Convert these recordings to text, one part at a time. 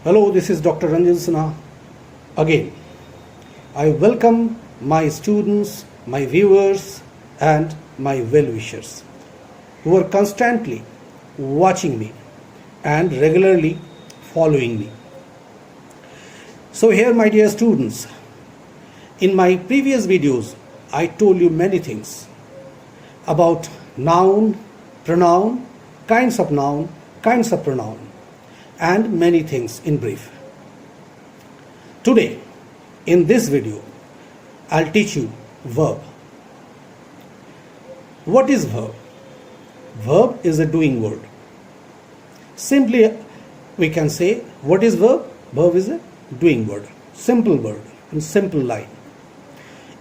Hello, this is Dr. Ranjan Sinha again. I welcome my students, my viewers, and my well-wishers who are constantly watching me and regularly following me. So here, my dear students, in my previous videos, I told you many things about noun, pronoun, kinds of noun, kinds of pronoun, and many things in brief. Today, in this video, I'll teach you verb. What is verb? Verb is a doing word. Simply, we can say, what is verb? Verb is a doing word. Simple word and simple line.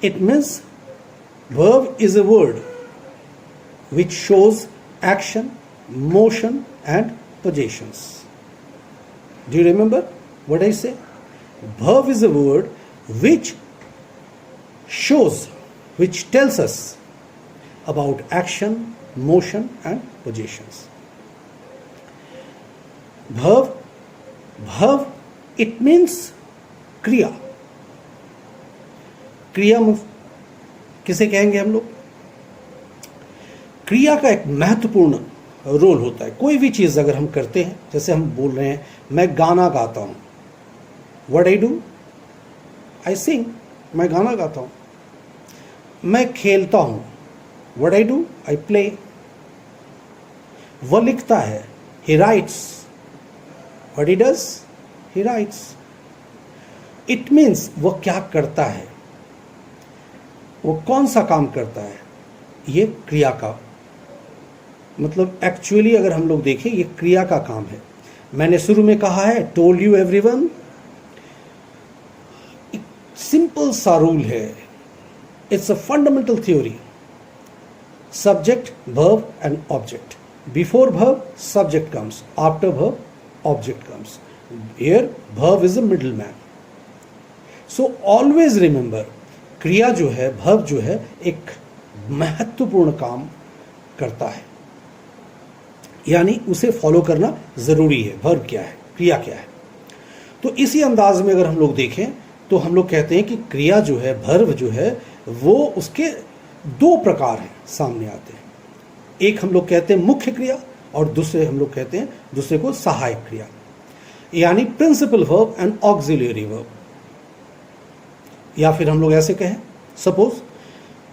It means verb is a word which shows action, motion, and possessions. Do you remember what I say? Verb is a word which shows, which tells us about action, motion, and possessions. Verb, it means क्रिया. क्रिया किसे कहेंगे हम लोग? क्रिया का एक महत्वपूर्ण रोल होता है. कोई भी चीज अगर हम करते हैं, जैसे हम बोल रहे हैं मैं गाना गाता हूं, व्हाट आई डू? आई सिंग. मैं गाना गाता हूं. मैं खेलता हूं, what I do? I play. वह लिखता है, ही rights. What he does? He rights. It means वह क्या करता है, वो कौन सा काम करता है, ये क्रिया का मतलब एक्चुअली अगर हम लोग देखें ये क्रिया का काम है. मैंने शुरू में कहा है, टोल्ड यू एवरीवन, सिंपल सा रूल है. It's a fundamental theory. Subject, verb and object. Before verb subject comes, after verb object comes. Here verb is a middle man. So always remember, क्रिया जो है, वर्ब जो है, एक महत्वपूर्ण काम करता है, यानी उसे फॉलो करना जरूरी है. वर्ब क्या है, क्रिया क्या है. तो इसी अंदाज में अगर हम लोग देखें तो हम लोग कहते हैं कि क्रिया जो है, वर्ब जो है, वो उसके दो प्रकार हैं, सामने आते हैं. एक हम लोग कहते हैं मुख्य क्रिया और दूसरे हम लोग कहते हैं दूसरे को सहायक क्रिया, यानी principal verb and auxiliary verb. या फिर हम लोग ऐसे कहें, suppose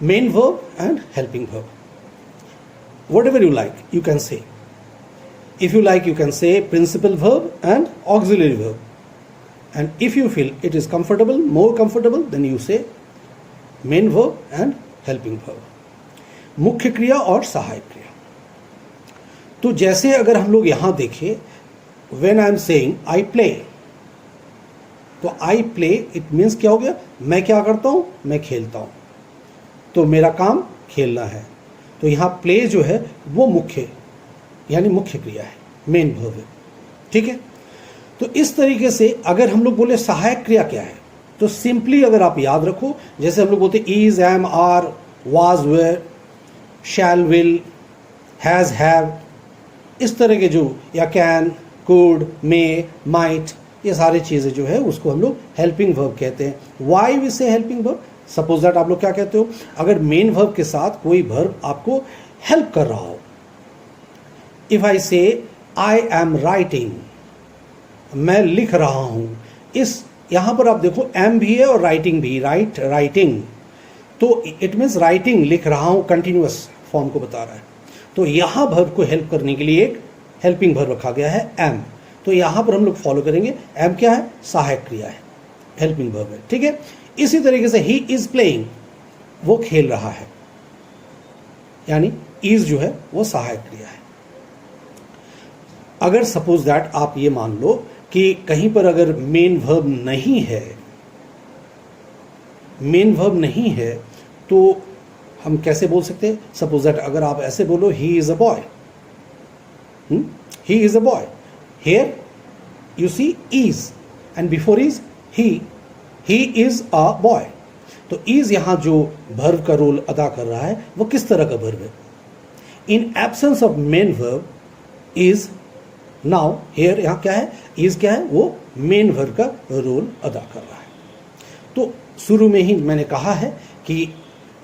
main verb and helping verb. whatever you like, you can say. If you like, you can say principal verb and auxiliary verb. And if you feel it is comfortable, more comfortable, then you say main verb and helping verb. मुख्य क्रिया और सहायक क्रिया. तो जैसे अगर हम लोग यहां देखें, when I am saying I play, तो I play it means क्या हो गया? मैं क्या करता हूं? मैं खेलता हूं. तो मेरा काम खेलना है. तो यहां प्ले जो है वो मुख्य, यानी मुख्य क्रिया है, मेन वर्ब है. ठीक है. तो इस तरीके से अगर हम लोग बोले सहायक क्रिया क्या है, तो सिंपली अगर आप याद रखो, जैसे हम लोग बोलते is, am, are, was, were, shall, will, has, have, इस तरह के जो, या कैन, कुड, मे, माइट, ये सारी चीजें जो है उसको हम लोग हेल्पिंग वर्ब कहते हैं. वाई वी से हेल्पिंग वर्ब? सपोज दैट आप लोग क्या कहते हो, अगर मेन वर्ब के साथ कोई वर्ब आपको हेल्प कर रहा हो. इफ आई से आई एम राइटिंग, मैं लिख रहा हूं. इस यहां पर आप देखो एम भी है और राइटिंग भी, राइट, राइटिंग. तो इट मीन्स राइटिंग, लिख रहा हूं, कंटिन्यूअस फॉर्म को बता रहा है. तो यहां वर्ब को हेल्प करने के लिए एक हेल्पिंग वर्ब रखा गया है, एम. तो यहां पर हम लोग फॉलो करेंगे. एम क्या है? सहायक क्रिया है, हेल्पिंग वर्ब है. ठीक है. इसी तरीके से ही इज प्लेइंग, वो खेल रहा है, यानी इज जो है वो सहायक क्रिया है. अगर सपोज दैट आप ये मान लो कि कहीं पर अगर मेन वर्ब नहीं है, मेन वर्ब नहीं है, तो हम कैसे बोल सकते हैं? सपोज दैट अगर आप ऐसे बोलो, he is a boy, he is a boy. Here you see is and before is he is a boy. तो इज यहां जो वर्ब का रोल अदा कर रहा है वो किस तरह का वर्ब है? In absence of main verb, is now here यहाँ क्या है, इज क्या है, वो मेन वर्ब का रोल अदा कर रहा है। तो शुरू में ही मैंने कहा है कि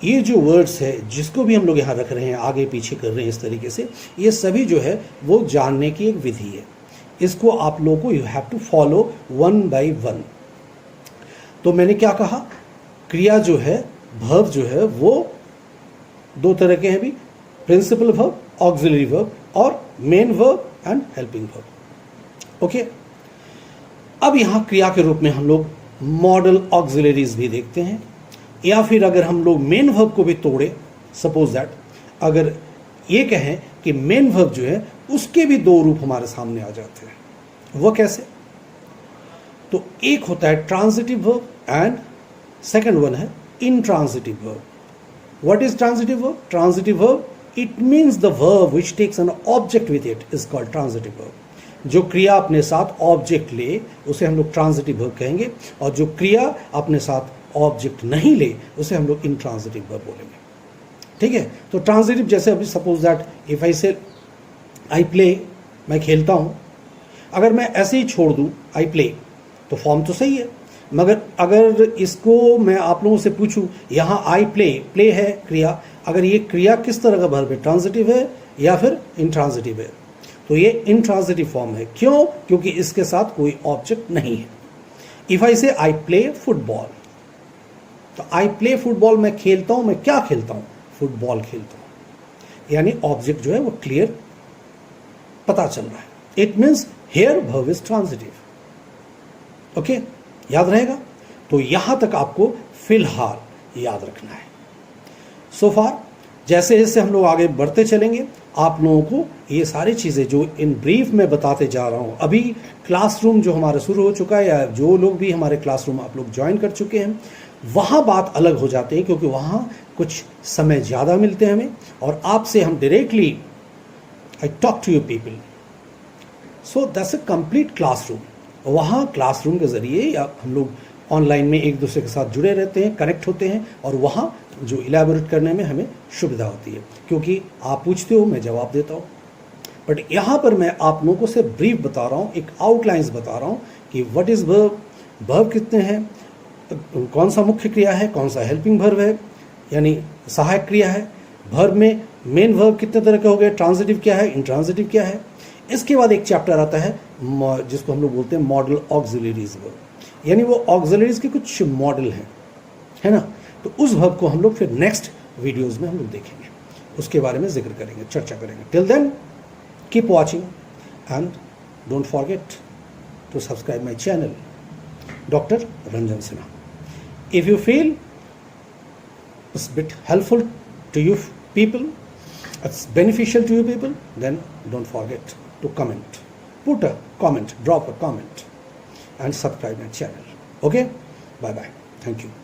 ये जो वर्ड्स है जिसको भी हम लोग यहाँ रख रहे हैं, आगे पीछे कर रहे हैं इस तरीके से, ये सभी जो है वो जानने की एक विधि है। इसको आप लोगों को you have to follow one by one. तो मैंने क्या कहा, क्रिया जो है, वर्ब जो है वो दो तरह के हैं भी, प्रिंसिपल वर्ब, ऑक्सिलरी वर्ब और main verb and helping verb. Okay, अब यहाँ क्रिया के रूप में हम लोग मॉडल ऑक्सिलरीज भी देखते हैं, या फिर अगर हम लोग मेन वर्ब को भी तोड़े, सपोज दैट अगर ये कहें कि मेन वर्ब जो है उसके भी दो रूप हमारे सामने आ जाते हैं। वो कैसे? तो एक होता है transitive verb and second one है intransitive verb. What is transitive verb? Transitive verb, it means the verb which takes an object with it is called transitive verb. जो क्रिया अपने साथ ऑब्जेक्ट ले उसे हम लोग ट्रांजिटिव वर्ब कहेंगे, और जो क्रिया अपने साथ ऑब्जेक्ट नहीं ले उसे हम लोग इंट्रांजिटिव वर्ब बोलेंगे। ठीक है, तो ट्रांजिटिव जैसे अभी सपोज दैट इफ आई से आई प्ले, मैं खेलता हूं, अगर मैं ऐसे ही छोड़ दूं आई प्ले तो फॉर्म तो सही है, मगर अगर इसको मैं आप लोगों से पूछूं, यहां आई प्ले, प्ले है क्रिया, अगर ये क्रिया किस तरह का वर्ब है, ट्रांजिटिव है या फिर इंट्रांजिटिव है, तो ये इंट्रांजिटिव फॉर्म है। क्यों? क्योंकि इसके साथ कोई ऑब्जेक्ट नहीं है। इफ आई से आई प्ले फुटबॉल, तो आई प्ले फुटबॉल, मैं खेलता हूं, मैं क्या खेलता हूं? फुटबॉल खेलता हूं, यानी ऑब्जेक्ट जो है वो क्लियर पता चल रहा है। It means here verb is transitive. Okay, याद रहेगा? तो यहां तक आपको फिलहाल याद रखना है। सो फार जैसे जैसे हम लोग आगे बढ़ते चलेंगे, आप लोगों को ये सारी चीज़ें जो इन ब्रीफ में बताते जा रहा हूँ, अभी क्लासरूम जो हमारा शुरू हो चुका है, या जो लोग भी हमारे क्लासरूम आप लोग ज्वाइन कर चुके हैं, वहाँ बात अलग हो जाते हैं, क्योंकि वहाँ कुछ समय ज़्यादा मिलते हैं हमें, और आपसे हम directly I talk to you people. So that's a complete classroom. वहाँ क्लासरूम के ज़रिए या हम लोग ऑनलाइन में एक दूसरे के साथ जुड़े रहते हैं, कनेक्ट होते हैं, और वहाँ जो इलेबोरेट करने में हमें सुविधा होती है, क्योंकि आप पूछते हो, मैं जवाब देता हूँ। बट यहाँ पर मैं आप लोगों को सिर्फ ब्रीफ बता रहा हूँ, एक आउटलाइंस बता रहा हूँ कि व्हाट इज़ वर्ब, वर्ब कितने हैं, कौन सा मुख्य क्रिया है, कौन सा हेल्पिंग वर्ब है यानी सहायक क्रिया है, वर्ब में मेन वर्ब कितने तरह के हो गए, ट्रांजिटिव क्या है, इंट्रांजिटिव क्या है। इसके बाद एक चैप्टर आता है जिसको हम लोग बोलते हैं मॉडल ऑक्सिलरीज वर्ब, यानी वो ऑक्सिलरीज के कुछ मॉडल हैं, है ना। तो उस वर्ब को हम लोग फिर नेक्स्ट वीडियोस में हम लोग देखेंगे, उसके बारे में जिक्र करेंगे, चर्चा करेंगे। Till then keep watching and don't forget to subscribe my channel Dr. Ranjan Sinha. If you feel it's a bit helpful to you people, it's beneficial to you people, then don't forget to comment. Put a comment, drop a comment and subscribe my channel. Okay? Bye bye. Thank you.